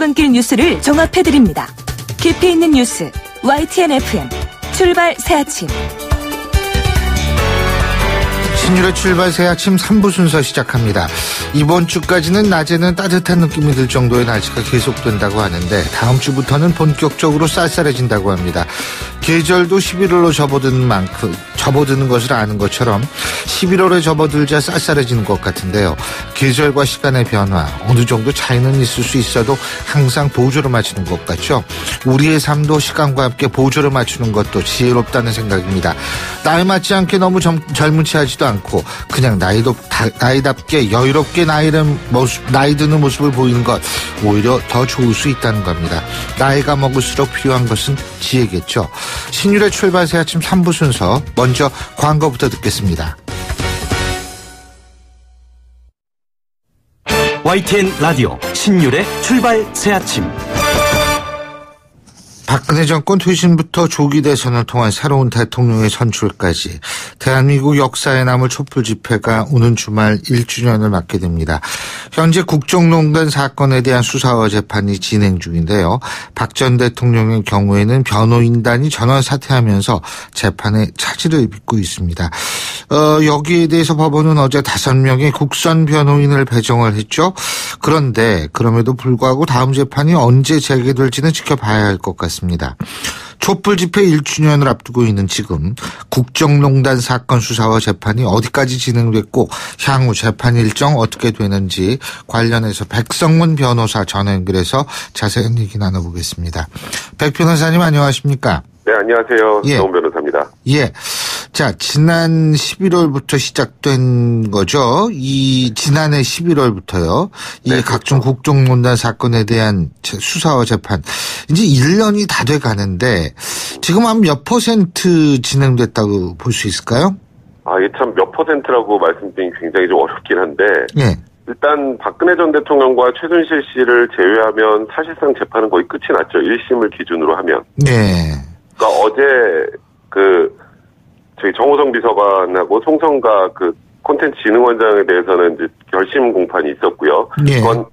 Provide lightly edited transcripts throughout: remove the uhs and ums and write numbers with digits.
출근길 뉴스를 종합해드립니다. 깊이 있는 뉴스 YTN FM 출발 새 아침. 신율의 출발 새 아침 3부 순서 시작합니다. 이번 주까지는 낮에는 따뜻한 느낌이 들 정도의 날씨가 계속된다고 하는데 다음 주부터는 본격적으로 쌀쌀해진다고 합니다. 계절도 11월로 접어드는 것을 아는 것처럼 11월에 접어들자 쌀쌀해지는 것 같은데요. 계절과 시간의 변화, 어느 정도 차이는 있을 수 있어도 항상 보조를 맞추는 것 같죠. 우리의 삶도 시간과 함께 보조를 맞추는 것도 지혜롭다는 생각입니다. 나이 맞지 않게 너무 젊은 체하지도 않고 그냥 나이답게 여유롭게 나이 드는 모습을 보이는 것 오히려 더 좋을 수 있다는 겁니다. 나이가 먹을수록 필요한 것은 지혜겠죠. 신율의 출발 새 아침 3부 순서 먼저 광고부터 듣겠습니다. YTN 라디오 신율의 출발 새 아침. 박근혜 정권 퇴진부터 조기 대선을 통한 새로운 대통령의 선출까지 대한민국 역사에 남을 촛불 집회가 오는 주말 1주년을 맞게 됩니다. 현재 국정농단 사건에 대한 수사와 재판이 진행 중인데요. 박 전 대통령의 경우에는 변호인단이 전원 사퇴하면서 재판에 차질을 빚고 있습니다. 여기에 대해서 법원은 어제 5명의 국선 변호인을 배정을 했죠. 그런데 그럼에도 불구하고 다음 재판이 언제 재개될지는 지켜봐야 할 것 같습니다. 촛불 집회 1주년을 앞두고 있는 지금 국정농단 사건 수사와 재판이 어디까지 진행됐고 향후 재판 일정 어떻게 되는지 관련해서 백성문 변호사 전화 연결해서 자세한 얘기 나눠보겠습니다. 백 변호사님 안녕하십니까? 네, 안녕하세요. 정원 변호사입니다. 예. 자, 지난 11월부터 시작된 거죠. 지난해 11월부터요. 이 네, 각종 그렇죠. 국정농단 사건에 대한 수사와 재판. 이제 1년이 다 돼 가는데 지금 한 몇 퍼센트 진행됐다고 볼 수 있을까요? 이게 참 몇 퍼센트라고 말씀드리기 굉장히 좀 어렵긴 한데. 예. 일단 박근혜 전 대통령과 최순실 씨를 제외하면 사실상 재판은 거의 끝이 났죠. 1심을 기준으로 하면. 네. 그러니까 어제 저희 정호성 비서관하고 송성가 콘텐츠 진흥원장에 대해서는 이제 결심 공판이 있었고요. 예. 그건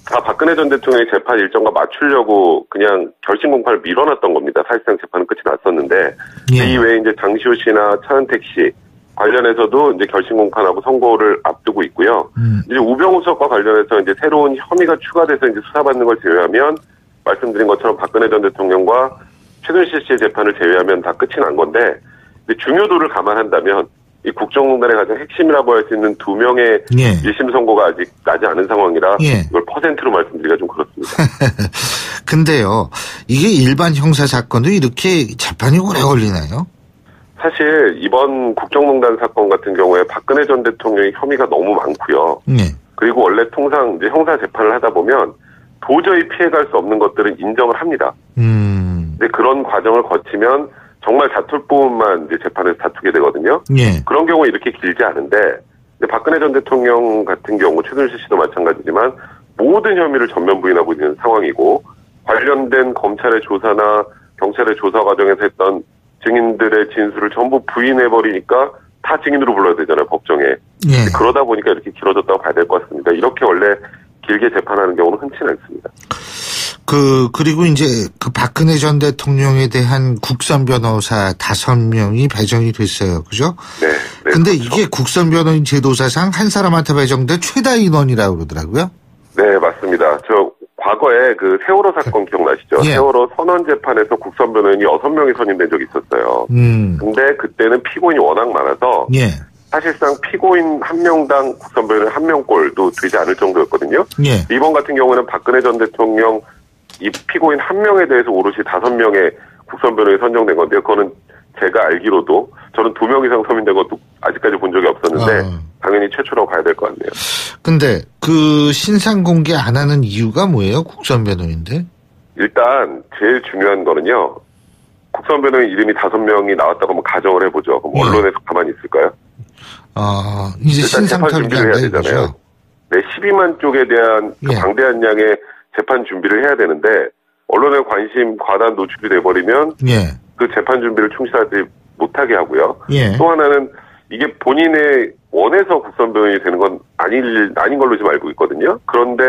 다 박근혜 전 대통령의 재판 일정과 맞추려고 그냥 결심 공판을 밀어놨던 겁니다. 사실상 재판은 끝이 났었는데 예. 이외에 이제 장시호 씨나 차은택 씨 관련해서도 이제 결심 공판하고 선고를 앞두고 있고요. 이제 우병우 수석과 관련해서 이제 새로운 혐의가 추가돼서 이제 수사받는 걸 제외하면 말씀드린 것처럼 박근혜 전 대통령과 최순실 씨의 재판을 제외하면 다 끝이 난 건데 중요도를 감안한다면 이 국정농단의 가장 핵심이라고 할 수 있는 2명의 예. 1심 선고가 아직 나지 않은 상황이라 예. 이걸 퍼센트로 말씀드리기가 좀 그렇습니다. 근데요, 이게 일반 형사 사건도 이렇게 재판이 오래 걸리나요? 사실 이번 국정농단 사건 같은 경우에 박근혜 전 대통령의 혐의가 너무 많고요. 예. 그리고 원래 통상 이제 형사 재판을 하다 보면 도저히 피해갈 수 없는 것들은 인정을 합니다. 근데 그런 과정을 거치면 정말 다툴 부분만 이제 재판에서 다투게 되거든요. 예. 그런 경우 이렇게 길지 않은데, 근데 박근혜 전 대통령 같은 경우, 최순실 씨도 마찬가지지만 모든 혐의를 전면 부인하고 있는 상황이고, 관련된 검찰의 조사나 경찰의 조사 과정에서 했던 증인들의 진술을 전부 부인해버리니까 다 증인으로 불러야 되잖아요, 법정에. 예. 그러다 보니까 이렇게 길어졌다고 봐야 될 것 같습니다. 이렇게 원래 길게 재판하는 경우는 흔치는 않습니다. 그리고 이제 박근혜 전 대통령에 대한 국선 변호사 5명이 배정이 됐어요. 그죠? 네. 네 근데 그렇죠. 이게 국선 변호인 제도사상 한 사람한테 배정된 최다 인원이라고 그러더라고요. 네, 맞습니다. 과거에 세월호 사건 기억나시죠? 예. 세월호 선언 재판에서 국선 변호인이 6명이 선임된 적이 있었어요. 근데 그때는 피고인이 워낙 많아서 예. 사실상 피고인 1명당 국선 변호인 1명꼴도 되지 않을 정도였거든요. 예. 이번 같은 경우는 박근혜 전 대통령 이 피고인 1명에 대해서 오롯이 5명의 국선 변호인이 선정된 건데요. 그거는 제가 알기로도 저는 2명 이상 선임된 것도 아직까지 본 적이 없었는데 당연히 최초라고 봐야 될 것 같네요. 근데 신상 공개 안 하는 이유가 뭐예요? 국선 변호인데? 일단 제일 중요한 거는요. 국선 변호인 이름이 5명이 나왔다고 한번 가정을 해보죠. 그럼 언론에서 가만히 있을까요? 이제 신상 준비를 해야 되잖아요. 네, 12만 쪽에 대한 방대한 양의 재판 준비를 해야 되는데 언론의 관심 과다 노출이 돼버리면 그 재판 준비를 충실하지 못하게 하고요. 또 하나는 이게 본인의 원해서 국선 변호인이 되는 건 아닌 걸로 지금 알고 있거든요. 그런데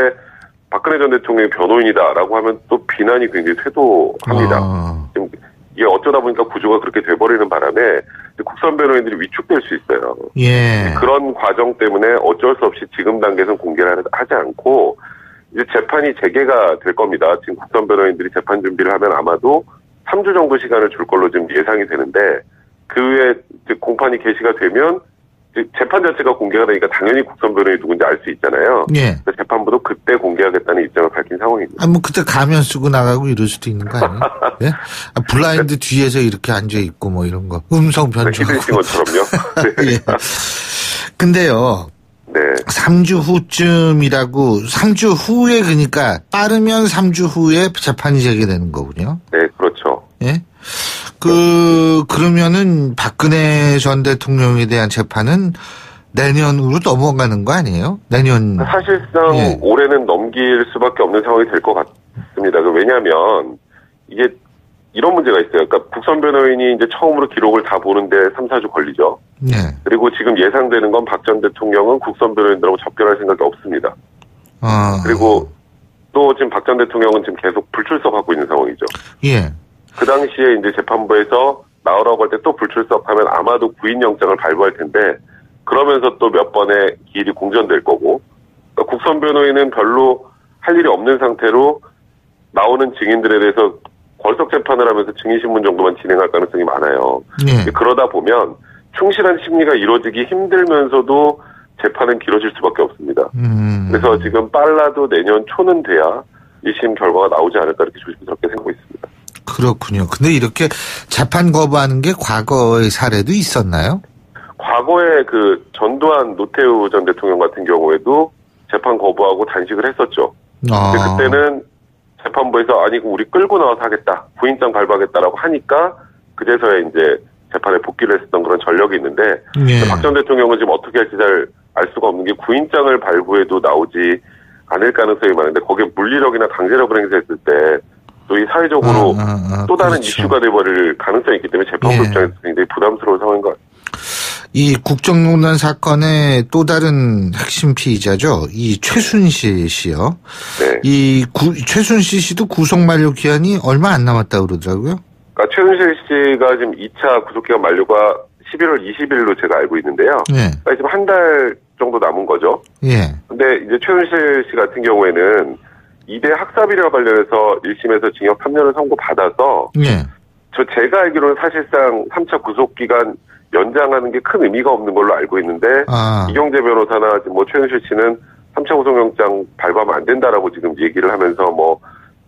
박근혜 전 대통령의 변호인이다라고 하면 또 비난이 굉장히 쇄도합니다. 지금 이게 어쩌다 보니까 구조가 그렇게 돼버리는 바람에 국선 변호인들이 위축될 수 있어요. 예. 그런 과정 때문에 어쩔 수 없이 지금 단계에서는 공개를 하지 않고 이제 재판이 재개가 될 겁니다. 지금 국선 변호인들이 재판 준비를 하면 아마도 3주 정도 시간을 줄 걸로 지금 예상이 되는데 그 후에 공판이 개시가 되면 재판 자체가 공개가 되니까 당연히 국선 변호인이 누군지 알 수 있잖아요. 예. 재판부도 그때 공개하겠다는 입장을 밝힌 상황입니다. 뭐 그때 가면 쓰고 나가고 이럴 수도 있는 거 아니에요? 예? 블라인드 뒤에서 이렇게 앉아 있고 뭐 이런 거 음성 변조하고. 히든신 것처럼요. 네. 예. 근데요. 네. 3주 후쯤이라고 3주 후에 그러니까 빠르면 3주 후에 재판이 재개되는 거군요. 네, 그렇죠. 예. 그러면은 박근혜 전 대통령에 대한 재판은 내년으로 넘어가는 거 아니에요? 내년. 사실상 예. 올해는 넘길 수밖에 없는 상황이 될 것 같습니다. 왜냐하면 이게 이런 문제가 있어요. 그러니까 국선 변호인이 이제 처음으로 기록을 다 보는데 3, 4주 걸리죠. 네. 그리고 지금 예상되는 건 박 전 대통령은 국선 변호인들하고 접견할 생각이 없습니다. 그리고 또 지금 박 전 대통령은 지금 계속 불출석하고 있는 상황이죠. 예. 그 당시에 이제 재판부에서 나오라고 할 때 또 불출석하면 아마도 구인영장을 발부할 텐데 그러면서 또 몇 번의 기일이 공전될 거고 그러니까 국선 변호인은 별로 할 일이 없는 상태로 나오는 증인들에 대해서 벌석 재판을 하면서 증인신문 정도만 진행할 가능성이 많아요. 예. 그러다 보면 충실한 심리가 이루어지기 힘들면서도 재판은 길어질 수밖에 없습니다. 그래서 지금 빨라도 내년 초는 돼야 1심 결과가 나오지 않을까 이렇게 조심스럽게 생각하고 있습니다. 그렇군요. 근데 이렇게 재판 거부하는 게 과거의 사례도 있었나요? 과거에 그 전두환 노태우 전 대통령 같은 경우에도 재판 거부하고 단식을 했었죠. 근데 그때는 재판부에서 아니 우리 끌고 나와서 하겠다. 구인장 발부하겠다라고 하니까 그제서야 이제 재판에 복귀를 했었던 그런 전력이 있는데 예. 박 전 대통령은 지금 어떻게 할지 잘 알 수가 없는 게 구인장을 발부해도 나오지 않을 가능성이 많은데 거기에 물리력이나 강제력을 행사했을 때 또 이 사회적으로 또 다른 그렇죠. 이슈가 돼버릴 가능성이 있기 때문에 재판부 예. 입장에서 굉장히 부담스러운 상황인 것 같습니다. 이 국정농단 사건의 또 다른 핵심 피의자죠. 이 최순실 씨요. 네. 최순실 씨도 구속 만료 기한이 얼마 안 남았다고 그러더라고요. 그러니까 최순실 씨가 지금 2차 구속기간 만료가 11월 20일로 제가 알고 있는데요. 예. 그러니까 지금 한 달 정도 남은 거죠. 예. 근데 이제 최순실 씨 같은 경우에는 2대 학사비리와 관련해서 1심에서 징역 3년을 선고받아서 예. 제가 알기로는 사실상 3차 구속기간 연장하는 게 큰 의미가 없는 걸로 알고 있는데 이경재 변호사나 뭐 최순실 씨는 3차 구속영장 발부하면 안 된다라고 지금 얘기를 하면서 뭐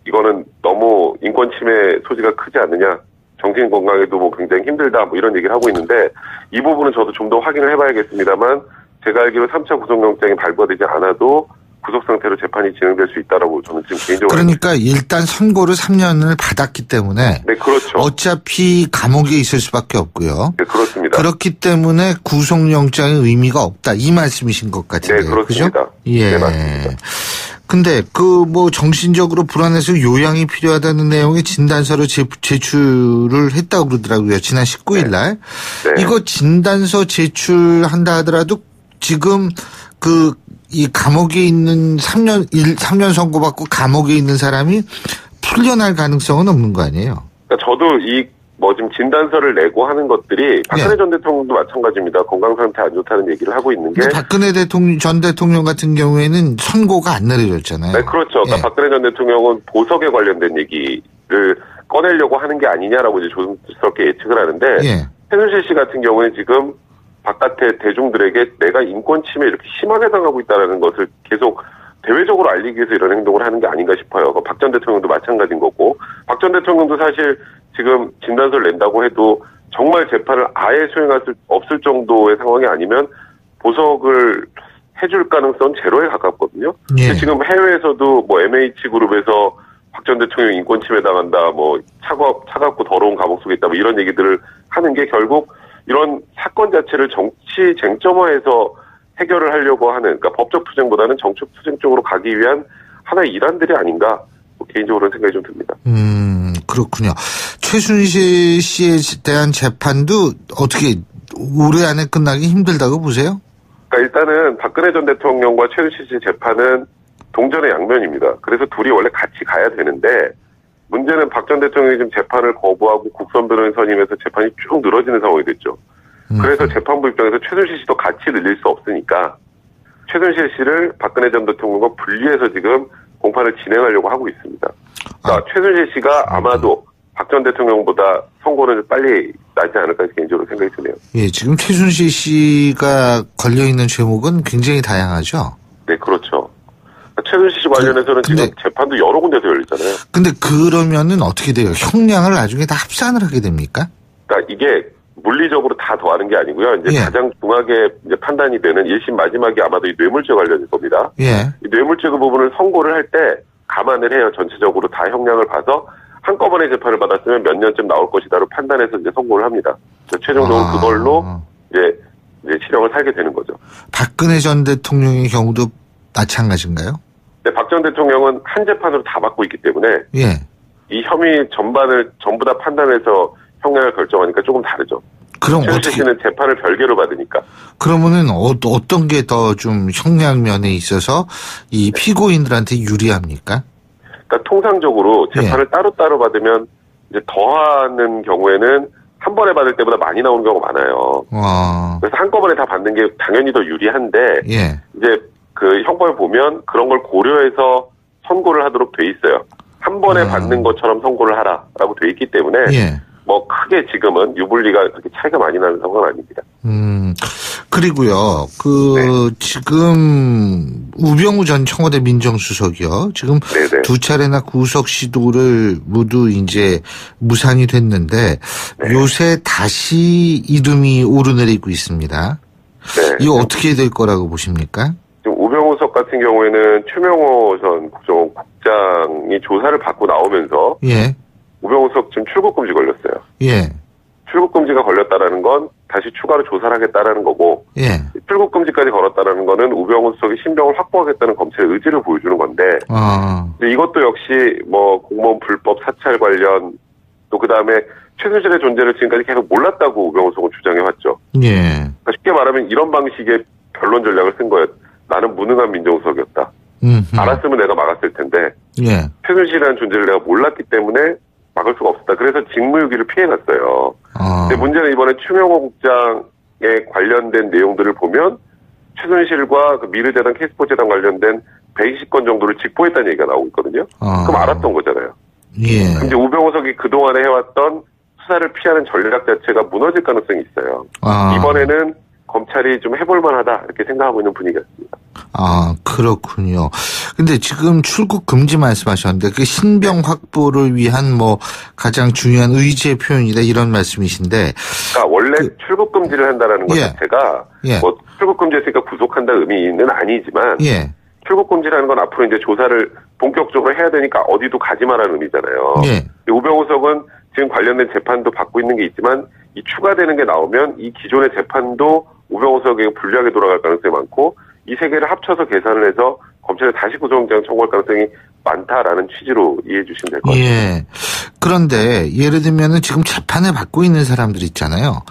이거는 너무 인권 침해 소지가 크지 않느냐 정신 건강에도 뭐 굉장히 힘들다 뭐 이런 얘기를 하고 있는데 이 부분은 저도 좀 더 확인을 해봐야겠습니다만 제가 알기로 3차 구속영장이 발부가 되지 않아도 구속 상태로 재판이 진행될 수 있다라고 저는 지금 개인적으로 그러니까 일단 선고를 3년을 받았기 때문에 네 그렇죠. 어차피 감옥에 있을 수밖에 없고요. 네 그렇습니다. 그렇기 때문에 구속영장의 의미가 없다 이 말씀이신 것 같은데요. 네 그렇습니다. 그죠? 예. 네 맞습니다. 근데 뭐 정신적으로 불안해서 요양이 필요하다는 내용의 진단서를 제출을 했다고 그러더라고요. 지난 19일 날. 네. 이거 진단서 제출한다 하더라도 지금 이 감옥에 있는 3년 선고받고 감옥에 있는 사람이 풀려날 가능성은 없는 거 아니에요? 그러니까 저도 지금 진단서를 내고 하는 것들이 박근혜 전 대통령도 마찬가지입니다. 건강 상태 안 좋다는 얘기를 하고 있는 게. 박근혜 전 대통령 같은 경우에는 선고가 안 내려졌잖아요. 네, 그렇죠. 그러니까 예. 박근혜 전 대통령은 보석에 관련된 얘기를 꺼내려고 하는 게 아니냐라고 이제 조심스럽게 예측을 하는데. 예. 최순실 씨 같은 경우에 지금 바깥의 대중들에게 내가 인권 침해 이렇게 심하게 당하고 있다는 것을 계속 대외적으로 알리기 위해서 이런 행동을 하는 게 아닌가 싶어요. 박 전 대통령도 마찬가지인 거고 박 전 대통령도 사실 지금 진단서를 낸다고 해도 정말 재판을 아예 수행할 수 없을 정도의 상황이 아니면 보석을 해줄 가능성은 제로에 가깝거든요. 예. 지금 해외에서도 뭐 MH그룹에서 박 전 대통령 인권 침해 당한다, 뭐 차갑고 더러운 감옥 속에 있다, 뭐 이런 얘기들을 하는 게 결국 이런 사건 자체를 정치 쟁점화해서 해결을 하려고 하는, 그러니까 법적 투쟁보다는 정책 투쟁 쪽으로 가기 위한 하나의 일환들이 아닌가, 개인적으로는 생각이 좀 듭니다. 그렇군요. 최순실 씨에 대한 재판도 어떻게 올해 안에 끝나기 힘들다고 보세요? 그러니까 일단은 박근혜 전 대통령과 최순실 씨 재판은 동전의 양면입니다. 그래서 둘이 원래 같이 가야 되는데 문제는 박 전 대통령이 지금 재판을 거부하고 국선 변호인 선임해서 재판이 쭉 늘어지는 상황이 됐죠. 그래서 재판부 입장에서 최순실 씨도 같이 늘릴 수 없으니까 최순실 씨를 박근혜 전 대통령과 분리해서 지금 공판을 진행하려고 하고 있습니다. 그러니까 최순실 씨가 아마도 박 전 대통령보다 선고는 빨리 나지 않을까 개인적으로 생각이 드네요. 예, 지금 최순실 씨가 걸려있는 죄목은 굉장히 다양하죠? 네, 그렇죠. 최순실 씨 관련해서는 지금 재판도 여러 군데서 열리잖아요. 근데 그러면은 어떻게 돼요? 형량을 나중에 다 합산을 하게 됩니까? 그러니까 이게 물리적으로 다 더하는 게 아니고요. 이제 가장 중하게 이제 판단이 되는 1심 마지막이 아마도 이 뇌물죄 관련일 겁니다. 예. 이 뇌물죄 그 부분을 선고를 할 때 감안을 해요. 전체적으로 다 형량을 봐서 한꺼번에 재판을 받았으면 몇 년쯤 나올 것이다로 판단해서 이제 선고를 합니다. 최종적으로 그걸로 이제 실형을 살게 되는 거죠. 박근혜 전 대통령의 경우도 마찬가지인가요? 네, 박 전 대통령은 한 재판으로 다 받고 있기 때문에 이 혐의 전반을 전부 다 판단해서 형량을 결정하니까 조금 다르죠. 그럼 최순실 씨는 재판을 별개로 받으니까. 그러면은 어떤 게 더 좀 형량면에 있어서 이 피고인들한테 유리합니까? 그러니까 통상적으로 재판을 따로따로 받으면 이제 더하는 경우에는 한 번에 받을 때보다 많이 나오는 경우가 많아요. 그래서 한꺼번에 다 받는 게 당연히 더 유리한데 이제 그 형법을 보면 그런 걸 고려해서 선고를 하도록 돼 있어요. 한 번에 받는 것처럼 선고를 하라라고 돼 있기 때문에 뭐 크게 지금은 유불리가 그렇게 차이가 많이 나는 상황은 아닙니다. 그리고요, 지금 우병우 전 청와대 민정수석이요. 지금 두 차례나 구속 시도를 모두 이제 무산이 됐는데 요새 다시 이름이 오르내리고 있습니다. 이거 어떻게 될 거라고 보십니까? 지금 우병우 수석 같은 경우에는 최명호 전 국정원국장이 조사를 받고 나오면서 우병우 수석 지금 출국금지 걸렸어요. 출국금지가 걸렸다라는 건 다시 추가로 조사를 하겠다라는 거고 출국금지까지 걸었다라는 거는 우병우 수석이 신병을 확보하겠다는 검찰의 의지를 보여주는 건데 이것도 역시 뭐 공무원 불법 사찰 관련 또 그다음에 최순실의 존재를 지금까지 계속 몰랐다고 우병우 수석은 주장해왔죠. 그러니까 쉽게 말하면 이런 방식의 변론 전략을 쓴 거예요. 나는 무능한 민정수석이었다. 알았으면 내가 막았을 텐데 최순실이라는 존재를 내가 몰랐기 때문에 막을 수가 없었다. 그래서 직무유기를 피해갔어요. 근데 문제는 이번에 추명호 국장에 관련된 내용들을 보면 최순실과 그 미르재단 캐스포재단 관련된 120건 정도를 직보했다는 얘기가 나오고 있거든요. 그럼 알았던 거잖아요. 근데 우병우석이 그동안에 해왔던 수사를 피하는 전략 자체가 무너질 가능성이 있어요. 이번에는 검찰이 좀 해볼 만하다 이렇게 생각하고 있는 분위기였습니다. 그렇군요. 근데 지금 출국 금지 말씀하셨는데 그 신병 확보를 위한 뭐 가장 중요한 의지의 표현이다 이런 말씀이신데. 그러니까 원래 출국 금지를 한다라는 것 자체가 뭐 출국 금지했으니까 구속한다 의미는 아니지만 출국 금지라는 건 앞으로 이제 조사를 본격적으로 해야 되니까 어디도 가지 마라는 의미잖아요. 우병우석은 지금 관련된 재판도 받고 있는 게 있지만 이 추가되는 게 나오면 이 기존의 재판도 우병우석에게 불리하게 돌아갈 가능성이 많고 이 세 개를 합쳐서 계산을 해서 검찰에 다시 구속영장 청구할 가능성이 많다라는 취지로 이해해 주시면 될 것 같습니다. 그런데 예를 들면은 지금 재판을 받고 있는 사람들 있잖아요.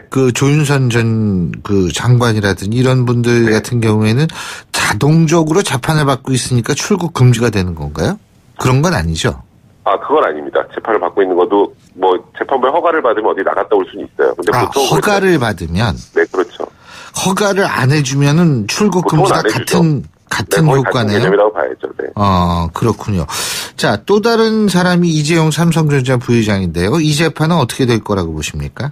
그 조윤선 전 그 장관이라든지 이런 분들 같은 경우에는 자동적으로 재판을 받고 있으니까 출국 금지가 되는 건가요? 그런 건 아니죠? 그건 아닙니다. 재판을 받고 있는 것도 뭐 재판부에 허가를 받으면 어디 나갔다 올 수는 있어요. 근데 보통 허가를 받으면? 네, 그렇죠. 허가를 안 해주면은 출국 금지가 같은 효과네요. 같은 개념이라고 봐야죠. 그렇군요. 자, 또 다른 사람이 이재용 삼성전자 부회장인데요. 이 재판은 어떻게 될 거라고 보십니까?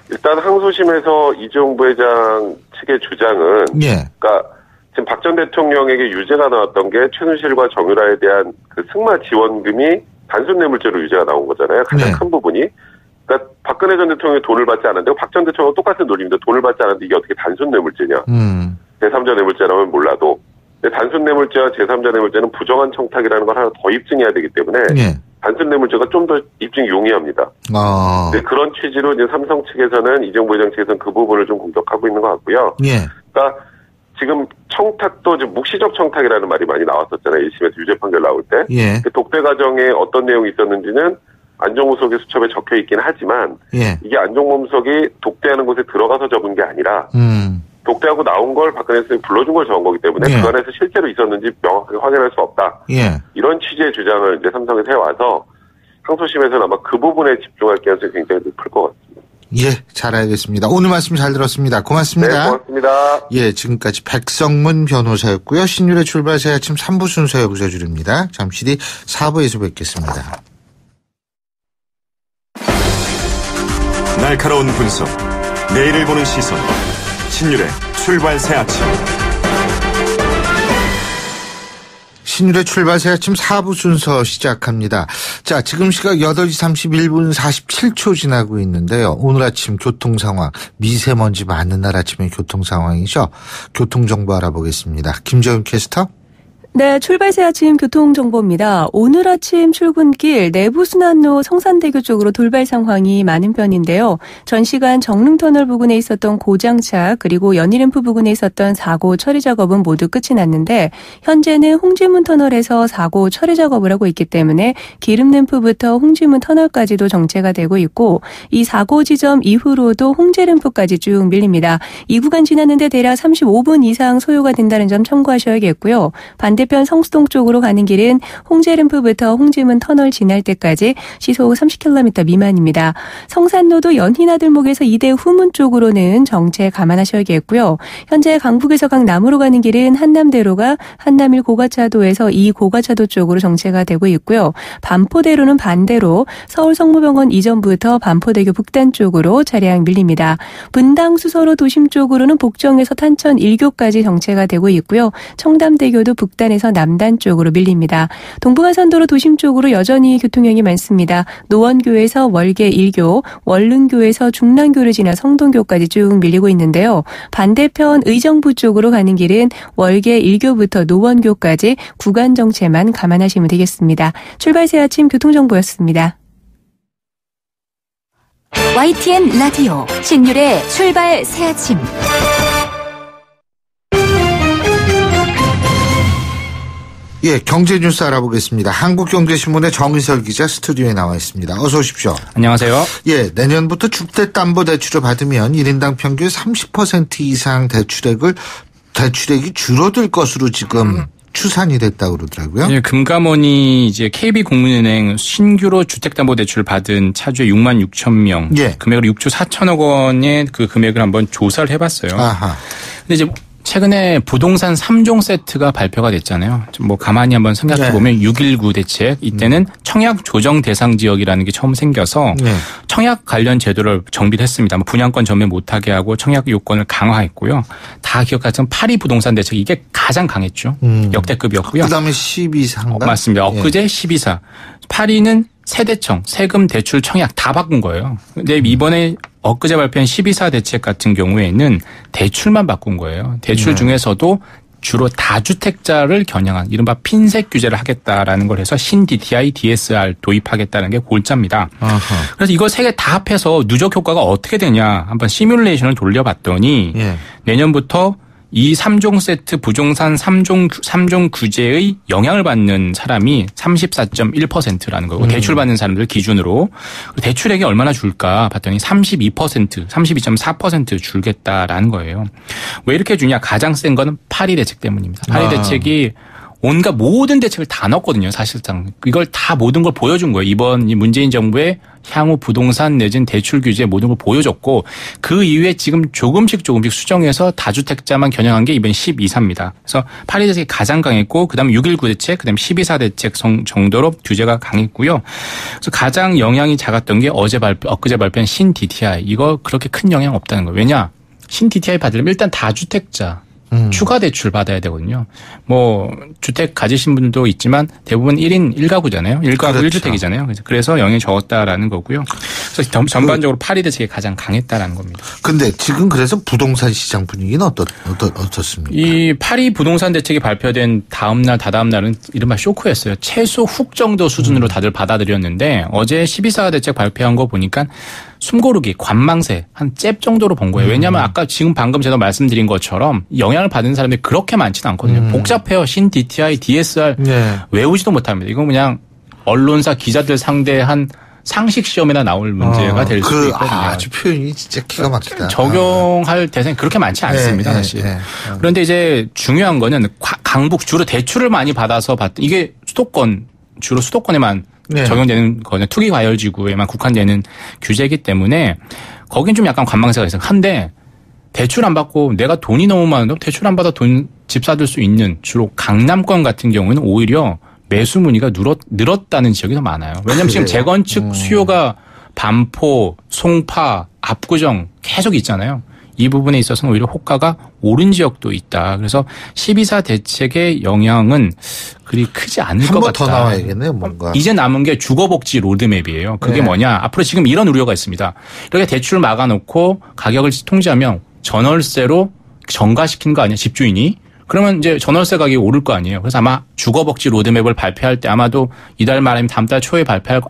일단 항소심에서 이재용 부회장 측의 주장은 그러니까 지금 박 전 대통령에게 유죄가 나왔던 게 최순실과 정유라에 대한 그 승마 지원금이 단순 뇌물죄로 유죄가 나온 거잖아요. 가장 큰 부분이. 그러니까 박근혜 전 대통령이 돈을 받지 않았는데 박 전 대통령은 똑같은 논리입니다. 돈을 받지 않았는데 이게 어떻게 단순 뇌물죄냐. 제3자 뇌물죄라면 몰라도. 근데 단순 뇌물죄와 제3자 뇌물죄는 부정한 청탁이라는 걸 하나 더 입증해야 되기 때문에 단순 뇌물죄가 좀 더 입증이 용이합니다. 근데 그런 취지로 이제 삼성 측에서는 이재용 부회장 측에서는 그 부분을 좀 공격하고 있는 것 같고요. 그러니까 지금 청탁도 지금 묵시적 청탁이라는 말이 많이 나왔었잖아요. 1심에서 유죄 판결 나올 때. 그 독대 과정에 어떤 내용이 있었는지는 안종범 수석의 수첩에 적혀 있긴 하지만 이게 안종범 수석이 독대하는 곳에 들어가서 적은 게 아니라 독대하고 나온 걸 박근혜 대통령이 불러준 걸 정한 거기 때문에 그 안에서 실제로 있었는지 명확하게 확인할 수 없다. 이런 취지의 주장을 이제 삼성에서 해와서 항소심에서는 아마 그 부분에 집중할 가능성이 굉장히 높을 것 같습니다. 예, 잘 알겠습니다. 오늘 말씀 잘 들었습니다. 고맙습니다. 네, 고맙습니다. 예, 지금까지 백성문 변호사였고요. 신율의 출발 새 아침 3부 순서의 구자줄입니다. 잠시 뒤 4부에서 뵙겠습니다. 날카로운 분석, 내일을 보는 시선, 신율의 출발 새 아침. 신율의 출발 새 아침 4부 순서 시작합니다. 자, 지금 시각 8시 31분 47초 지나고 있는데요. 오늘 아침 교통 상황, 미세먼지 많은 날 아침의 교통 상황이죠. 교통정보 알아보겠습니다. 김재훈 캐스터. 네, 출발 새 아침 교통정보입니다. 오늘 아침 출근길 내부순환로 성산대교 쪽으로 돌발 상황이 많은 편인데요. 전 시간 정릉터널 부근에 있었던 고장차 그리고 연희램프 부근에 있었던 사고 처리 작업은 모두 끝이 났는데 현재는 홍지문 터널에서 사고 처리 작업을 하고 있기 때문에 기름램프부터 홍지문 터널까지도 정체가 되고 있고 이 사고 지점 이후로도 홍제램프까지 쭉 밀립니다. 이 구간 지나는데 대략 35분 이상 소요가 된다는 점 참고하셔야겠고요. 반대편 성수동 쪽으로 가는 길은 홍제램프부터 홍지문 터널 지날 때까지 시속 30km 미만입니다. 성산로도 연희나들목에서 이대 후문 쪽으로는 정체 감안하셔야겠고요. 현재 강북에서 강남으로 가는 길은 한남대로가 한남 1 고가차도에서 2 고가차도 쪽으로 정체가 되고 있고요. 반포대로는 반대로 서울 성모병원 이전부터 반포대교 북단 쪽으로 차량 밀립니다. 분당 수서로 도심 쪽으로는 복정에서 탄천 1교까지 정체가 되고 있고요. 청담대교도 북단에서 남단 쪽으로 밀립니다. 동부간선도로 도심 쪽으로 여전히 교통량이 많습니다. 노원교에서 월계 1교, 월릉교에서 중랑교를 지나 성동교까지 쭉 밀리고 있는데요. 반대편 의정부 쪽으로 가는 길은 월계 1교부터 노원교까지 구간 정체만 감안하시면 되겠습니다. 출발 새 아침 교통정보였습니다. YTN 라디오 신율의 출발 새 아침. 예, 경제 뉴스 알아보겠습니다. 한국경제신문의 정의설 기자 스튜디오에 나와 있습니다. 어서 오십시오. 안녕하세요. 예, 내년부터 주택담보대출을 받으면 1인당 평균 30% 이상 대출액이 줄어들 것으로 지금 추산이 됐다고 그러더라고요. 예, 금감원이 이제 KB국민은행 신규로 주택담보대출을 받은 차주의 6만 6천 명, 금액으로 6조 4천억 원의 그 금액을 한번 조사를 해봤어요. 아하. 근데 이제 최근에 부동산 3종 세트가 발표가 됐잖아요. 뭐 가만히 한번 생각해 보면 6.19 대책 이때는 청약 조정 대상 지역이라는 게 처음 생겨서 청약 관련 제도를 정비를 했습니다. 뭐 분양권 전매 못하게 하고 청약 요건을 강화했고요. 다 기억하시면 8.2 부동산 대책 이게 가장 강했죠. 역대급이었고요. 그다음에 12사인가? 맞습니다. 엊그제 12사. 8.2는 세대청, 세금, 대출, 청약 다 바꾼 거예요. 근데 이번에 엊그제 발표한 12사 대책 같은 경우에는 대출만 바꾼 거예요. 대출 중에서도 주로 다주택자를 겨냥한 이른바 핀셋 규제를 하겠다라는 걸 해서 신 DTI, DSR 도입하겠다는 게 골자입니다. 그래서 이거 세 개 다 합해서 누적 효과가 어떻게 되냐 한번 시뮬레이션을 돌려봤더니 내년부터 이 3종 세트 부동산 3종 규제의 영향을 받는 사람이 34.1%라는 거고 대출 받는 사람들 기준으로 대출액이 얼마나 줄까 봤더니 32.4% 줄겠다라는 거예요. 왜 이렇게 주냐? 가장 센 거는 8.2 대책 때문입니다. 8.2 대책이 온갖 모든 대책을 다 넣었거든요. 사실상 이걸 다 모든 걸 보여준 거예요. 이번 문재인 정부의 향후 부동산 내진 대출 규제 모든 걸 보여줬고 그 이후에 지금 조금씩 수정해서 다주택자만 겨냥한 게 이번 12사입니다. 그래서 8.2 대책이 가장 강했고 그다음에 6.19 대책 그다음에 12사 대책 정도로 규제가 강했고요. 그래서 가장 영향이 작았던 게 엊그제 발표한 신 DTI 이거 그렇게 큰 영향 없다는 거예요. 왜냐? 신 DTI 받으려면 일단 다주택자 추가 대출 받아야 되거든요. 뭐 주택 가지신 분들도 있지만 대부분 1인 1가구잖아요. 1가구 그렇죠. 1주택이잖아요. 그래서 영향이 적었다라는 거고요. 그래서 전반적으로 8.2 대책이 가장 강했다라는 겁니다. 근데 지금 그래서 부동산 시장 분위기는 어떻습니까? 이 8.2 부동산 대책이 발표된 다음 날 다다음 날은 이른바 쇼크였어요. 최소 훅 정도 수준으로 다들 받아들였는데 어제 12사 대책 발표한 거 보니까 숨고르기, 관망세 한 잽 정도로 본 거예요. 왜냐하면 아까 지금 방금 제가 말씀드린 것처럼 영향을 받는 사람들이 그렇게 많지는 않거든요. 복잡해요. 신 DTI, DSR 외우지도 못합니다. 이건 그냥 언론사 기자들 상대한 상식 시험에나 나올 문제가 될 수도 있거든요. 아주 표현이 진짜 기가 막히다. 적용할 대상이 그렇게 많지 않습니다, 사실. 그런데 이제 중요한 거는 강북 주로 대출을 많이 받아서 이게 주로 수도권에만 적용되는 거는 투기 과열지구에만 국한되는 규제이기 때문에 거긴 좀 약간 관망세가 있어요. 한데 대출 안 받고 내가 돈이 너무 많은데 대출 안 받아 집 사들 수 있는 주로 강남권 같은 경우는 오히려 매수 문의가 늘었다는 지역이 더 많아요. 왜냐하면 지금 재건축 수요가 반포, 송파, 압구정 계속 있잖아요. 이 부분에 있어서는 오히려 호가가 오른 지역도 있다. 그래서 12사 대책의 영향은 그리 크지 않을 것 같다. 한 번 더 나와야겠네요, 뭔가. 이제 남은 게 주거복지 로드맵이에요. 그게 뭐냐. 앞으로 지금 이런 우려가 있습니다. 이렇게 대출을 막아놓고 가격을 통제하면 전월세로 전가시키는 거 아니야, 집주인이. 그러면 이제 전월세 가격이 오를 거 아니에요. 그래서 아마 주거복지 로드맵을 발표할 때 아마도 이달 말 아니면 다음 달에 발표할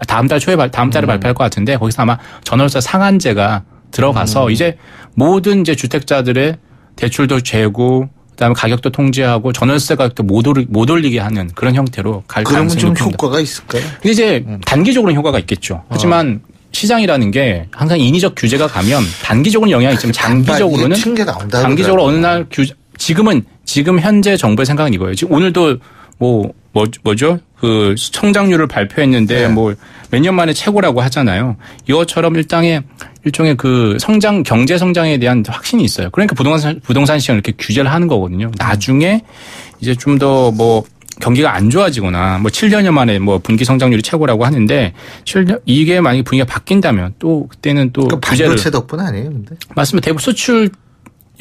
것 같은데 거기서 아마 전월세 상한제가 들어가서 이제 모든 이제 주택자들의 대출도 재고 그다음에 가격도 통제하고 전월세 가격도 못 올리게 하는 그런 형태로 갈 가능성이 그러면 좀 높습니다. 효과가 있을까요? 근데 이제 단기적으로는 효과가 있겠죠. 하지만 시장이라는 게 항상 인위적 규제가 가면 단기적으로는 영향이 있지만 장기적으로는 장기적으로 어느 날 지금 현재 정부의 생각은 이거예요. 지금 오늘도 뭐죠? 그 성장률을 발표했는데 몇 년 만에 최고라고 하잖아요. 이것처럼 일종의 그 경제 성장에 대한 확신이 있어요. 그러니까 부동산 시장을 이렇게 규제를 하는 거거든요. 나중에 이제 좀 더 경기가 안 좋아지거나 7년여 만에 분기 성장률이 최고라고 하는데 이게 만약에 분위기가 바뀐다면 또 그때는 또 규제를 반도체 덕분 아니에요, 근데? 맞습니다. 대부분 수출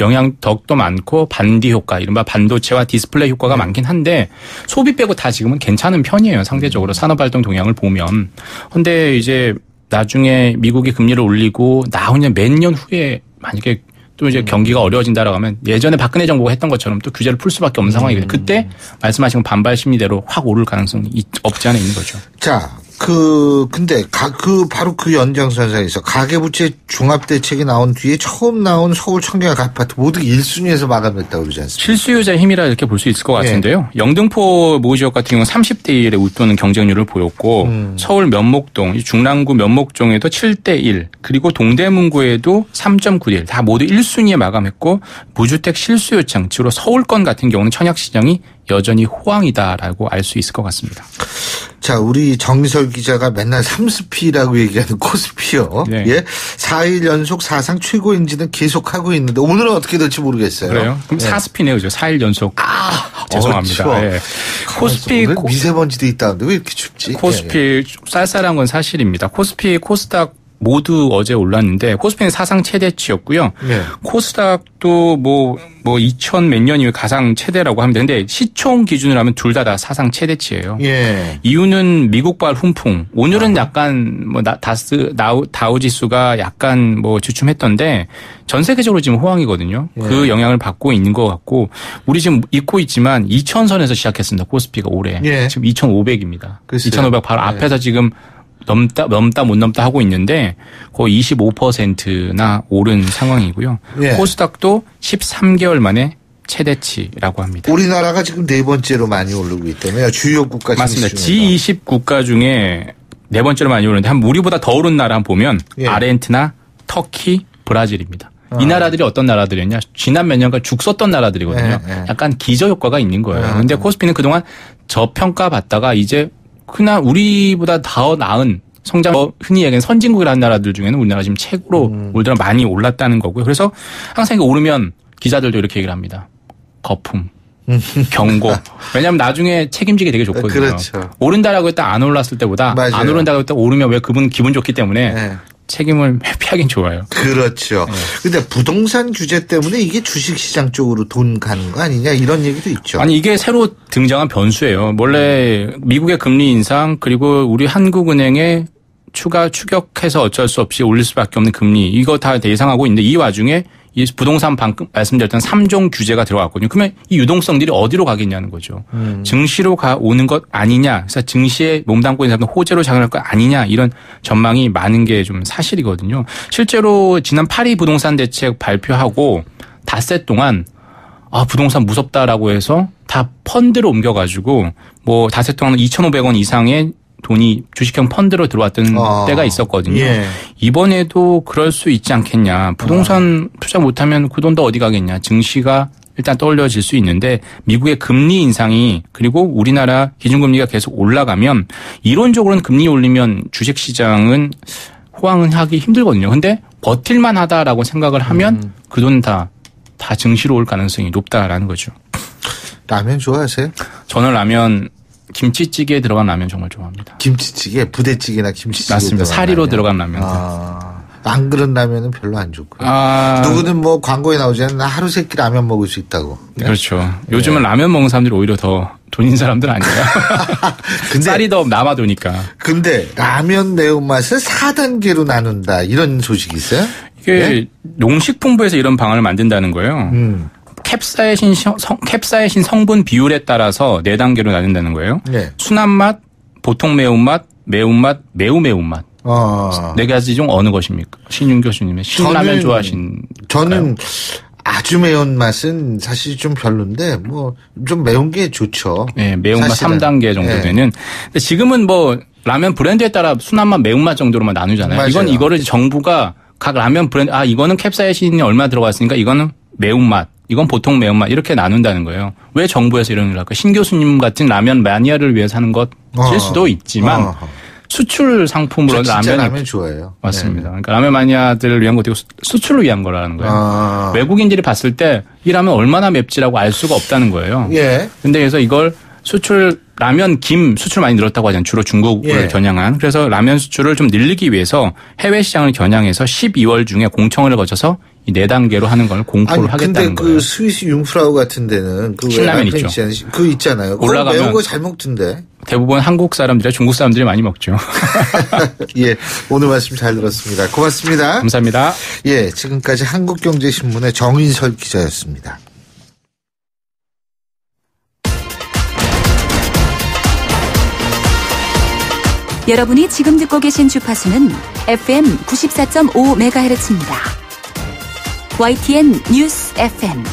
영향 덕도 많고 반디 효과, 이른바 반도체와 디스플레이 효과가 많긴 한데 소비 빼고 다 지금은 괜찮은 편이에요. 상대적으로 산업활동 동향을 보면. 근데 이제 나중에 미국이 금리를 올리고 나오면 몇 년 후에 만약에 또 이제 경기가 어려워진다라고 하면 예전에 박근혜 정부가 했던 것처럼 또 규제를 풀 수밖에 없는 상황이거든요. 그때 말씀하신 반발 심리대로 확 오를 가능성이 없지 않아 있는 거죠. 자, 근데 바로 그 연장선상에서 가계부채 종합대책이 나온 뒤에 처음 나온 서울 청계각 아파트 모두 1순위에서 마감했다고 그러지 않습니까? 실수요자의 힘이라 이렇게 볼 수 있을 것 같은데요. 영등포 모지역 같은 경우는 30대 1에 웃도는 경쟁률을 보였고 서울 면목동, 중랑구 면목동에도 7대 1, 그리고 동대문구에도 3.9대 1 다 모두 1순위에 마감했고 무주택 실수요층, 주로 서울권 같은 경우는 천약시장이 여전히 호황이다라고 알 수 있을 것 같습니다. 자, 우리 정미설 기자가 맨날 3스피라고 얘기하는 코스피요. 네. 예. 4일 연속 사상 최고 인지는 계속하고 있는데 오늘은 어떻게 될지 모르겠어요. 그래요? 그럼 4스피네요. 4일 연속. 죄송합니다. 네. 코스피 미세먼지도 있다는데 왜 이렇게 춥지? 코스피 쌀쌀한 건 사실입니다. 코스피, 코스닥 모두 어제 올랐는데 코스피는 사상 최대치였고요. 네. 코스닥도 2000 몇 년 이후에 가장 최대라고 하면 되는데 시총 기준으로 하면 둘 다 사상 최대치예요. 예. 이유는 미국발 훈풍. 오늘은 약간 다우 지수가 약간 주춤했던데 전 세계적으로 지금 호황이거든요. 예. 그 영향을 받고 있는 것 같고 우리 지금 잊고 있지만 2000선에서 시작했습니다. 코스피가 올해. 예. 지금 2500입니다. 2500 바로 앞에서 지금 넘다 못 넘다 하고 있는데 거의 25%나 오른 상황이고요. 예. 코스닥도 13개월 만에 최대치라고 합니다. 우리나라가 지금 네 번째로 많이 오르고 있다며요. 주요 국가 맞습니다. G20 국가 중에 네 번째로 많이 오르는데 우리보다 더 오른 나라 한번 보면 예. 아르헨티나, 터키, 브라질입니다. 이 나라들이 어떤 나라들이었냐? 지난 몇 년간 죽 썼던 나라들이거든요. 약간 기저 효과가 있는 거예요. 그런데 코스피는 그동안 저평가받다가 이제 그나 우리보다 더 나은 성장, 흔히 얘기하는 선진국이라는 나라들 중에는 우리나라 지금 최고로 올 들어 많이 올랐다는 거고요. 그래서 항상 이거 오르면 기자들도 이렇게 얘기를 합니다. 거품, 경고. 왜냐하면 나중에 책임지기 되게 좋거든요. 그렇죠. 오른다라고 했다 안 올랐을 때보다 맞아요. 안 오른다고 했다 오르면 왜 그분 기분 좋기 때문에 네. 책임을 회피하긴 좋아요. 그렇죠. 그런데 네. 부동산 규제 때문에 이게 주식시장 쪽으로 돈 가는 거 아니냐 이런 얘기도 있죠. 아니 이게 새로 등장한 변수예요. 원래 미국의 금리 인상 그리고 우리 한국은행의 추가 추격해서 어쩔 수 없이 올릴 수밖에 없는 금리 이거 다 예상하고 있는데 이 와중에 이 부동산 방금 말씀드렸던 3종 규제가 들어갔거든요. 그러면 이 유동성들이 어디로 가겠냐는 거죠. 증시로 오는 것 아니냐. 그래서 증시에 몸담고 있는 사람들 호재로 작용할 것 아니냐. 이런 전망이 많은 게 좀 사실이거든요. 실제로 지난 8.2 부동산 대책 발표하고 닷새 동안 부동산 무섭다라고 해서 다 펀드로 옮겨가지고 닷새 동안 2,500원 이상의 돈이 주식형 펀드로 들어왔던 때가 있었거든요. 예. 이번에도 그럴 수 있지 않겠냐. 부동산 투자 못하면 그 돈도 어디 가겠냐. 증시가 일단 떠올려질 수 있는데 미국의 금리 인상이 그리고 우리나라 기준금리가 계속 올라가면 이론적으로는 금리 올리면 주식시장은 호황은 하기 힘들거든요. 근데 버틸만 하다라고 생각을 하면 그 돈 다 증시로 올 가능성이 높다라는 거죠. 라면 좋아하세요? 저는 라면 김치찌개에 들어간 라면 정말 좋아합니다. 김치찌개? 부대찌개나 김치찌개? 맞습니다. 사리로 들어간 라면. 안 그런 라면은 별로 안 좋고요. 누구는 뭐 광고에 나오잖아요. 나 하루 세끼 라면 먹을 수 있다고. 네? 그렇죠. 요즘은 라면 먹는 사람들이 오히려 더 돈 있는 사람들 아니에요. 근데 쌀이 더 남아도니까. 근데 라면 매운맛을 4단계로 나눈다. 이런 소식이 있어요? 이게 네? 농식품부에서 이런 방안을 만든다는 거예요. 캡사이신 성분 비율에 따라서 4단계로 나눈다는 거예요. 네. 순한 맛, 보통 매운맛, 매운맛, 매우 매운맛. 4가지 중 어느 것입니까? 신윤 교수님의 신라면 좋아하신. 저는 아주 매운 맛은 사실 좀 별론데 뭐 좀 매운 게 좋죠. 네, 매운맛 사실은. 3단계 정도 되는. 근데 지금은 뭐 라면 브랜드에 따라 순한 맛, 매운맛 정도로만 나누잖아요. 맞아요. 이거를 정부가 각 라면 브랜드 이거는 캡사이신이 얼마 들어갔으니까 이거는 매운맛. 이건 보통 매운맛 이렇게 나눈다는 거예요. 왜 정부에서 이런 걸 할까? 신 교수님 같은 라면 마니아를 위해서 하는 것일 수도 있지만 수출 상품으로 라면 좋아해요. 맞습니다. 네. 그러니까 라면 마니아들을 위한 것도 수출을 위한 거라는 거예요. 외국인들이 봤을 때 이 라면 얼마나 맵지라고 알 수가 없다는 거예요. 예. 근데 그래서 이걸 라면 김 수출 많이 늘었다고 하잖아요. 주로 중국을 겨냥한. 그래서 라면 수출을 좀 늘리기 위해서 해외 시장을 겨냥해서 12월 중에 공청회를 거쳐서 이 4단계로 하는 걸 공포를 하겠다는 거예요. 근데 그 스위스 융프라우 같은 데는 그 신라면 있죠. 그 있잖아요. 올라가면 매운 거 잘 먹던데. 대부분 한국 사람들이 중국 사람들이 많이 먹죠. 예, 오늘 말씀 잘 들었습니다. 고맙습니다. 감사합니다. 예, 지금까지 한국경제신문의 정인설 기자였습니다. 여러분이 지금 듣고 계신 주파수는 FM 94.5MHz입니다. YTN 뉴스 FM.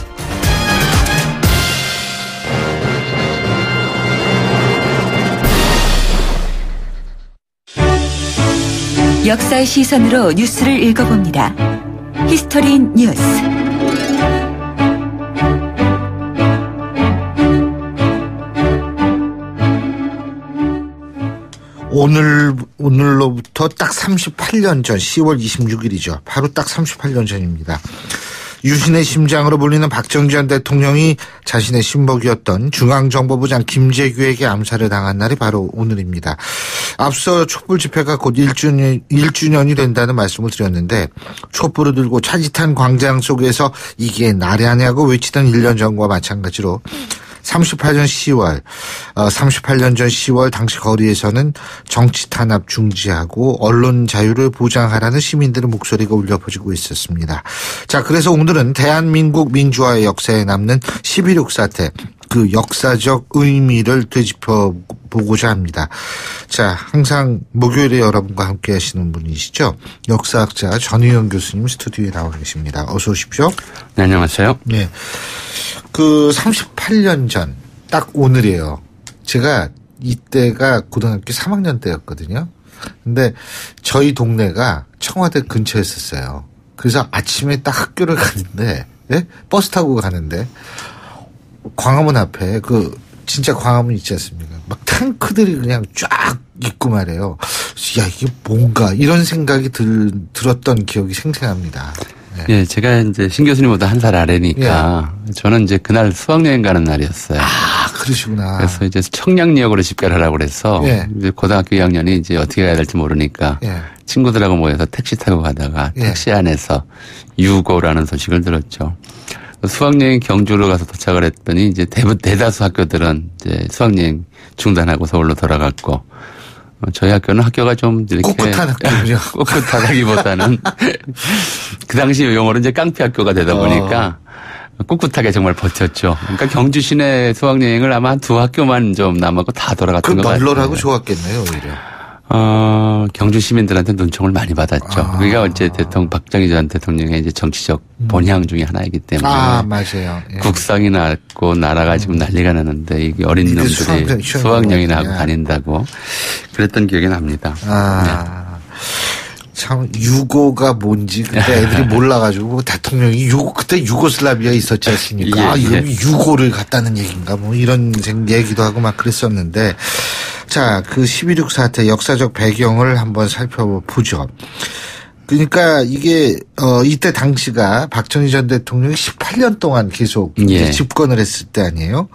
역사의 시선으로 뉴스를 읽어봅니다. 히스토리 뉴스. 오늘로부터 딱 38년 전 10월 26일이죠. 바로 딱 38년 전입니다. 유신의 심장으로 불리는 박정희 전 대통령이 자신의 신복이었던 중앙정보부장 김재규에게 암살을 당한 날이 바로 오늘입니다. 앞서 촛불 집회가 곧 1주년이 된다는 말씀을 드렸는데 촛불을 들고 차짓한 광장 속에서 이게 나라냐고 외치던 1년 전과 마찬가지로 38년 전 10월 당시 거리에서는 정치 탄압 중지하고 언론 자유를 보장하라는 시민들의 목소리가 울려 퍼지고 있었습니다. 자, 그래서 오늘은 대한민국 민주화의 역사에 남는 11.6 사태, 그 역사적 의미를 되짚어 보고자 합니다. 자, 항상 목요일에 여러분과 함께 하시는 분이시죠. 역사학자 전희영 교수님 스튜디오에 나와 계십니다. 어서 오십시오. 네, 안녕하세요. 네. 그 38년 전, 딱 오늘이에요. 제가 이때가 고등학교 3학년 때였거든요. 근데 저희 동네가 청와대 근처였었어요. 그래서 아침에 딱 학교를 가는데, 예? 버스 타고 가는데, 광화문 앞에 진짜 광화문 있지 않습니까? 막 탱크들이 그냥 쫙 있고 말이에요. 야, 이게 뭔가, 이런 생각이 들었던 기억이 생생합니다. 네. 예, 제가 이제 신 교수님보다 한 살 아래니까 저는 이제 그날 수학여행 가는 날이었어요. 아, 그러시구나. 그래서 이제 청량리역으로 집결 하라고 그래서 이제 고등학교 2학년이 이제 어떻게 가야 될지 모르니까 친구들하고 모여서 택시 타고 가다가 택시 안에서 유고라는 소식을 들었죠. 수학여행 경주로 가서 도착을 했더니 이제 대다수 학교들은 이제 수학여행 중단하고 서울로 돌아갔고 저희 학교는 학교가 좀 이렇게 꿋꿋한 학교군요. 꿋꿋하다기보다는 그 당시 용어로 이제 깡패 학교가 되다 보니까 꿋꿋하게 정말 버텼죠. 그러니까 경주 시내 수학여행을 아마 한 2학교만 좀 남았고 다 돌아갔던 것 같아요. 널널하고 좋았겠네요, 오히려. 경주 시민들한테 눈총을 많이 받았죠. 그게 어째 박정희 전 대통령의 이제 정치적 본향 중에 하나이기 때문에. 맞아요. 예. 국상이 났고 나라가 지금 난리가 나는데 이게 어린 놈들이 수학여행이나 하고 다닌다고 그랬던 기억이 납니다. 참 유고가 뭔지 그때 애들이 몰라가지고 대통령이 그때 유고슬라비아에 있었지 않습니까? 유고를 갔다는 얘기인가 뭐 이런 얘기도 하고 막 그랬었는데 자, 그 12.6 사태 역사적 배경을 한번 살펴보죠. 그러니까 이게 이때 당시가 박정희 전 대통령이 18년 동안 계속 집권을 했을 때 아니에요.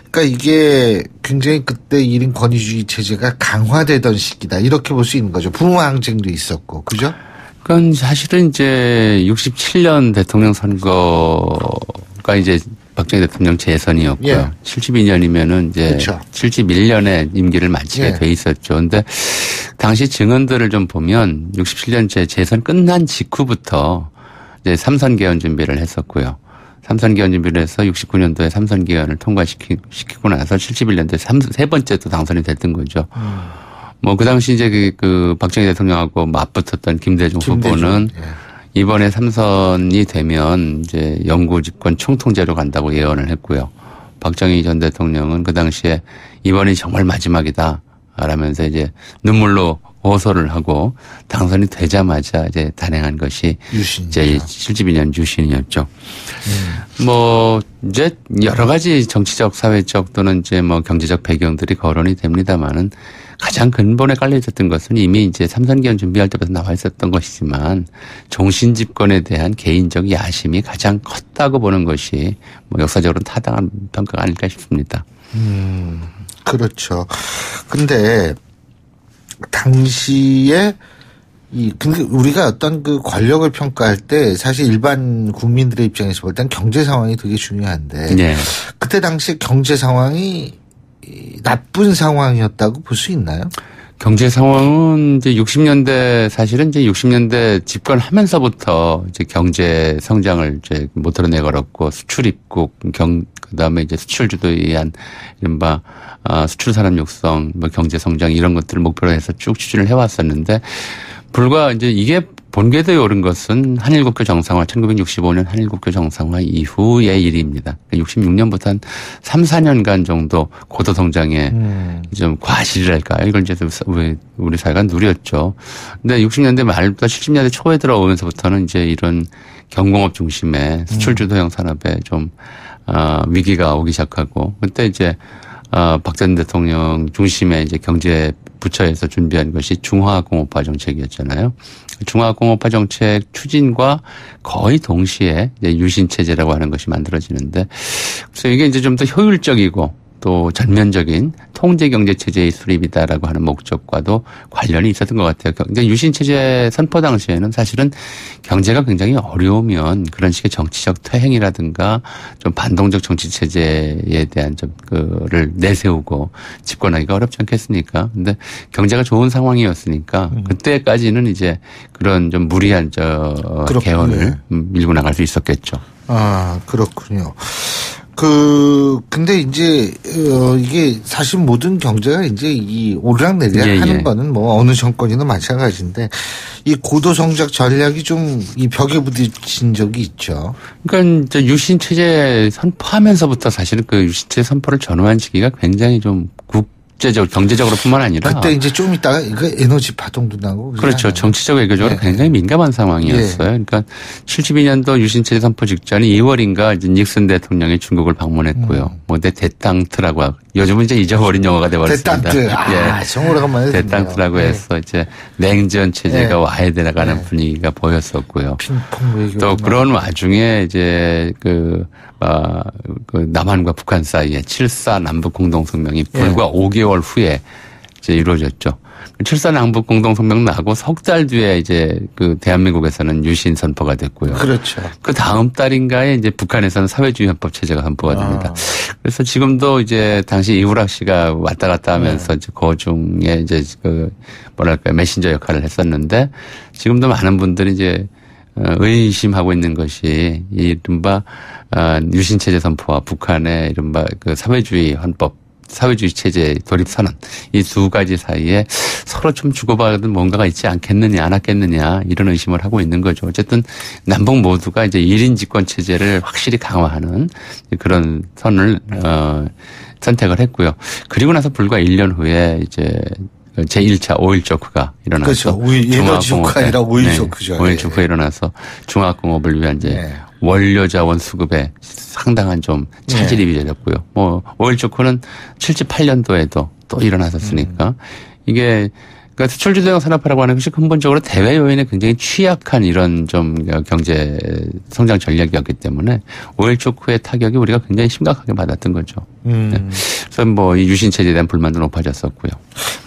그러니까 이게 굉장히 그때 1인 권위주의 체제가 강화되던 시기다 이렇게 볼 수 있는 거죠. 부마 항쟁도 있었고, 그죠? 그건 사실은 이제 67년 대통령 선거가 이제 박정희 대통령 재선이었고요. 72년이면은 이제 그렇죠. 71년에 임기를 마치게 돼 있었죠. 근데 당시 증언들을 좀 보면 67년 재선 끝난 직후부터 이제 삼선 개헌 준비를 했었고요. 삼선 개헌 준비를 해서 69년도에 삼선 개헌을 통과시키고 나서 71년도에 세 번째 또 당선이 됐던 거죠. 뭐 그 당시 이제 그 박정희 대통령하고 맞붙었던 김대중 후보는 이번에 삼선이 되면 이제 영구 집권 총통제로 간다고 예언을 했고요. 박정희 전 대통령은 그 당시에 이번이 정말 마지막이다 라면서 이제 눈물로 호소를 하고 당선이 되자마자 이제 단행한 것이 이제 72년 유신이었죠. 뭐 이제 여러 가지 정치적, 사회적 또는 이제 뭐 경제적 배경들이 거론이 됩니다만은 가장 근본에 깔려 있었던 것은 이미 이제 삼선 개헌 준비할 때부터 나와 있었던 것이지만 종신 집권에 대한 개인적 야심이 가장 컸다고 보는 것이 뭐 역사적으로는 타당한 평가가 아닐까 싶습니다. 그렇죠. 근데 당시에 근데 우리가 어떤 그 권력을 평가할 때 사실 일반 국민들의 입장에서 볼 땐 경제 상황이 되게 중요한데 그때 당시 경제 상황이 나쁜 상황이었다고 볼 수 있나요? 경제 상황은 이제 60년대 사실은 이제 60년대 집권하면서부터 이제 경제 성장을 이제 모토로 내걸었고 수출 입국 그다음에 이제 수출 주도에 의한 이른바 수출 산업 육성, 뭐 경제 성장 이런 것들을 목표로 해서 쭉 추진을 해왔었는데 불과 이제 이게 본궤도에 오른 것은 한일국교 정상화 1965년 한일국교 정상화 이후의 일입니다. 66년부터 한 3, 4년간 정도 고도 성장에 좀 과실이랄까요? 이걸 이제 우리 사회가 누렸죠. 근데 60년대 말부터 70년대 초에 들어오면서부터는 이제 이런 경공업 중심의 수출 주도형 산업에 좀 위기가 오기 시작하고 그때 이제 박 전 대통령 중심의 이제 경제 부처에서 준비한 것이 중화공업화 정책이었잖아요. 중화공업화 정책 추진과 거의 동시에 이제 유신체제라고 하는 것이 만들어지는데 그래서 이게 이제 좀 더 효율적이고 또 전면적인 통제경제체제의 수립이다라고 하는 목적과도 관련이 있었던 것 같아요. 그러니까 유신체제 선포 당시에는 사실은 경제가 굉장히 어려우면 그런 식의 정치적 퇴행이라든가 좀 반동적 정치체제에 대한 좀 그를 내세우고 집권하기가 어렵지 않겠습니까? 근데 경제가 좋은 상황이었으니까 그때까지는 이제 그런 좀 무리한 개헌을 밀고 나갈 수 있었겠죠. 그렇군요. 근데 이제, 이게 사실 모든 경제가 이제 이 오르락내리락 하는 거는 뭐 어느 정권이나 마찬가지인데 이 고도성장 전략이 좀 이 벽에 부딪힌 적이 있죠. 그러니까 이제 유신체제 선포하면서부터 사실은 그 유신체제 선포를 전후한 시기가 굉장히 좀 국제적, 경제적으로뿐만 아니라 그때 이제 좀 있다가 이거 에너지 파동도 나고 그렇죠. 정치적 외교적으로 굉장히 민감한 상황이었어요. 그러니까 72년도 유신체제 선포 직전 2월인가 이제 닉슨 대통령이 중국을 방문했고요. 뭐 대땅트라고 하고 요즘은 이제 잊어버린 영어가 돼버렸습니다. 대땅트. 정말 오래간만에 듣네요. 대땅트라고 해서 이제 냉전 체제가 와야 되나가는 분위기가 보였었고요. 핑퐁 외교. 또 그런 와중에 이제 그 남한과 북한 사이에 7.4 남북 공동성명이 불과 5개월 후에 이제 이루어졌죠. 7.4 남북 공동성명 나고 석 달 뒤에 이제 그 대한민국에서는 유신 선포가 됐고요. 그렇죠. 그 다음 달인가에 이제 북한에서는 사회주의 헌법 체제가 선포가 됩니다. 그래서 지금도 이제 당시 이우락 씨가 왔다 갔다 하면서 이제 그 중에 이제 그 뭐랄까 메신저 역할을 했었는데 지금도 많은 분들이 이제 의심하고 있는 것이 이른바 유신체제 선포와 북한의 이른바 그 사회주의 헌법 사회주의 체제 도입 선언 이 두 가지 사이에 서로 좀 주고받은 뭔가가 있지 않겠느냐 않았겠느냐 이런 의심을 하고 있는 거죠. 어쨌든 남북 모두가 이제 1인 집권 체제를 확실히 강화하는 그런 선을 선택을 했고요. 그리고 나서 불과 1년 후에 이제 제1차 5.1 쇼크가 일어나서 그렇죠. 에너지 쇼크가 아니라 5.1 쇼크죠. 5.1 쇼크가 일어나서 중화공업을 위한 이제 원료 자원 수급에 상당한 좀 차질이 빚어졌고요. 뭐 5.1 쇼크는 78년도에도 또 일어났었으니까 이게 그러니까 수출주도형 산업화라고 하는 것이 근본적으로 대외 요인에 굉장히 취약한 이런 좀 경제 성장 전략이었기 때문에 5.1 쇼크의 타격이 우리가 굉장히 심각하게 받았던 거죠. 그래서 뭐 이 유신 체제에 대한 불만도 높아졌었고요.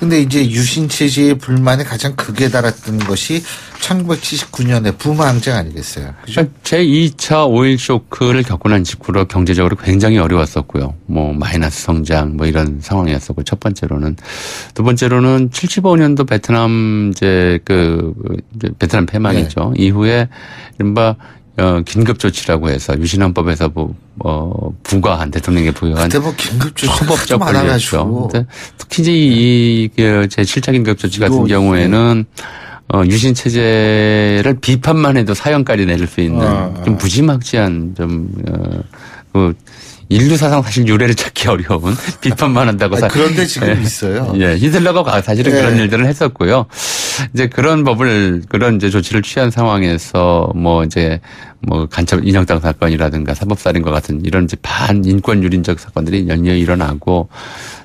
근데 이제 유신 체제의 불만에 가장 극에 달았던 것이 1979년에 부마 항쟁 아니겠어요? 그죠? 제2차 5.1 쇼크를 겪고 난 직후로 경제적으로 굉장히 어려웠었고요. 뭐 마이너스 성장 뭐 이런 상황이었었고 첫 번째로는 두 번째로는 75년도 베트남 베트남 패망이죠. 네. 이후에 이른바 긴급 조치라고 해서 유신헌법에서 부과한 대통령에게 부여한 그때 뭐 긴급 조치 헌법적 권리였죠. 특히 이제 이 제7차 긴급 조치 같은 경우에는 유신 체제를 비판만 해도 사형까지 내릴 수 있는 좀 무지막지한 인류 사상 사실 유례를 찾기 어려운 비판만 한다고 그런데 지금 있어요. 예, 히틀러가 사실은 그런 일들을 했었고요. 이제 그런 이제 조치를 취한 상황에서 간첩 인형당 사건이라든가 사법살인과 같은 이런 이제 반인권 유린적 사건들이 연이어 일어나고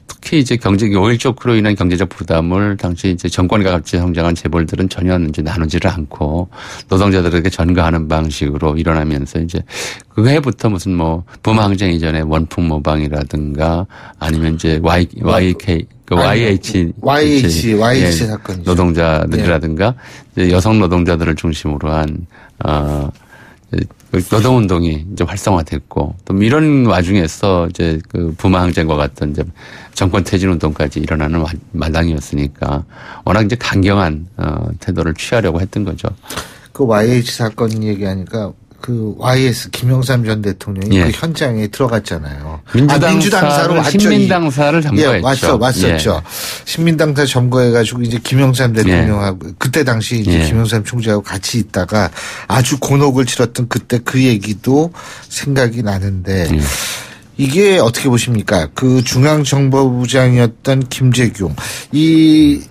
특히 이제 5.1 쇼크로 인한 경제적 부담을 당시 이제 정권과 같이 성장한 재벌들은 전혀 이제 나누지를 않고 노동자들에게 전가하는 방식으로 일어나면서 이제 그 해부터 무슨 부마 항쟁 이전에 원풍 모방이라든가 아니면 이제 YH 사건이죠. 노동자들이라든가 이제 여성 노동자들을 중심으로 한 노동운동이 이제 활성화됐고 또 이런 와중에서 이제 그 부마 항쟁과 같은 이제 정권 퇴진 운동까지 일어나는 마당이었으니까 워낙 이제 강경한 태도를 취하려고 했던 거죠. 그 YH 사건 얘기하니까 그 YS 김영삼 전 대통령이 그 현장에 들어갔잖아요. 민주당사로 왔죠. 신민당사를 점거했죠. 왔었죠. 신민당사 점거해가지고 이제 김영삼 대통령하고 그때 당시 이제 김영삼 총재하고 같이 있다가 아주 곤혹을 치렀던 그때 그 얘기도 생각이 나는데 이게 어떻게 보십니까? 그 중앙정보부장이었던 김재규 이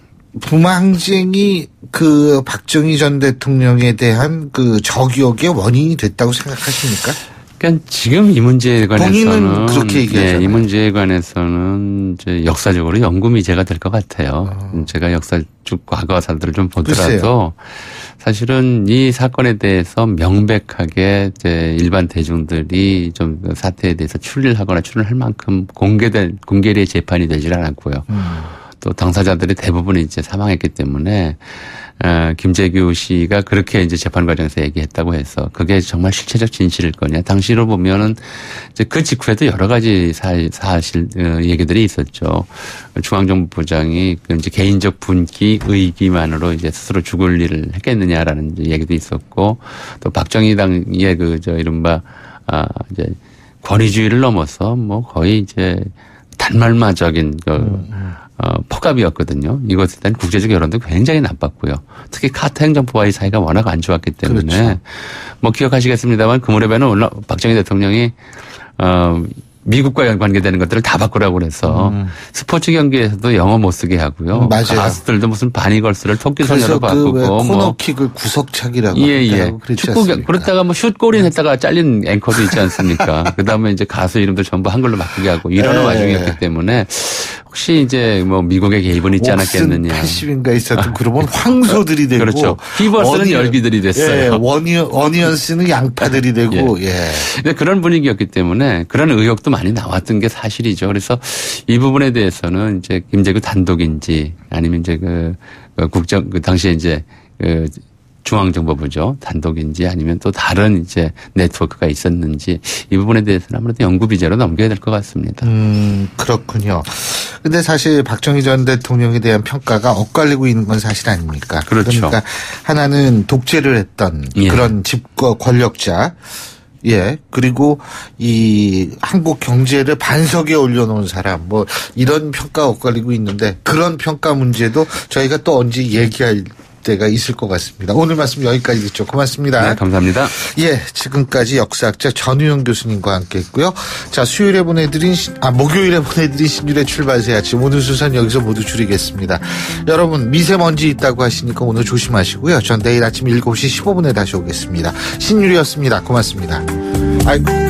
부마 항쟁이 그 박정희 전 대통령에 대한 그 저기욕의 원인이 됐다고 생각하십니까? 그러니까 지금 이 문제에 관해서는 본인은 그렇게 얘기하잖아요. 이 문제에 관해서는 이제 역사적으로 연구미제가 될 것 같아요. 제가 역사 쭉 과거사들을 좀 보더라도 글쎄요. 사실은 이 사건에 대해서 명백하게 이제 일반 대중들이 좀 사태에 대해서 추리를 하거나 추론할 만큼 공개의 재판이 되질 않았고요. 또 당사자들이 대부분 이제 사망했기 때문에 김재규 씨가 그렇게 이제 재판 과정에서 얘기했다고 해서 그게 정말 실체적 진실일 거냐. 당시로 보면은 이제 그 직후에도 여러 가지 사실 얘기들이 있었죠. 중앙정보부장이 이제 개인적 분기, 의기만으로 이제 스스로 죽을 일을 했겠느냐라는 얘기도 있었고 또 박정희 당의 이른바 이제 권위주의를 넘어서 거의 이제 단말마적인 폭압이었거든요. 이것에 대한 국제적 여론도 굉장히 나빴고요. 특히 카터 행정부와의 사이가 워낙 안 좋았기 때문에 그렇죠. 기억하시겠습니다만 그 무렵에는 박정희 대통령이 미국과 관계되는 것들을 다 바꾸라고 그래서 스포츠 경기에서도 영어 못 쓰게 하고요. 맞아요. 가수들도 무슨 바니걸스를 토끼 소녀로 바꾸고 코너킥을 구석차기라고 축구 그렇다가 슛골인 했다가 잘린 앵커도 있지 않습니까? 그다음에 이제 가수 이름도 전부 한글로 바꾸게 하고 이러는 와중이었기 때문에 혹시 이제 미국의 개입은 있지 않았겠느냐. 80인가 있었던 그러면 황소들이 되고 그렇죠. 피버스는 열기들이 됐어요. 어니언스는 양파들이 되고 근데 그런 분위기였기 때문에 그런 의혹도 많이 나왔던 게 사실이죠. 그래서 이 부분에 대해서는 이제 김재규 단독인지 아니면 이제 당시에 이제 중앙정보부죠. 단독인지 아니면 또 다른 이제 네트워크가 있었는지 이 부분에 대해서는 아무래도 연구비제로 넘겨야 될 것 같습니다. 그렇군요. 근데 사실 박정희 전 대통령에 대한 평가가 엇갈리고 있는 건 사실 아닙니까? 그렇죠. 그러니까 하나는 독재를 했던 그런 집권 권력자 예, 그리고 이 한국 경제를 반석에 올려놓은 사람, 뭐 이런 평가가 엇갈리고 있는데 그런 평가 문제도 저희가 또 언제 얘기할 때가 있을 것 같습니다. 오늘 말씀 여기까지 듣죠. 고맙습니다. 네, 감사합니다. 예, 지금까지 역사학자 전우영 교수님과 함께했고요. 자, 목요일에 보내드린 신율의 출발새 아침 오늘 순서는 여기서 모두 줄이겠습니다. 여러분 미세먼지 있다고 하시니까 오늘 조심하시고요. 전 내일 아침 7시 15분에 다시 오겠습니다. 신율이었습니다. 고맙습니다. 아이고.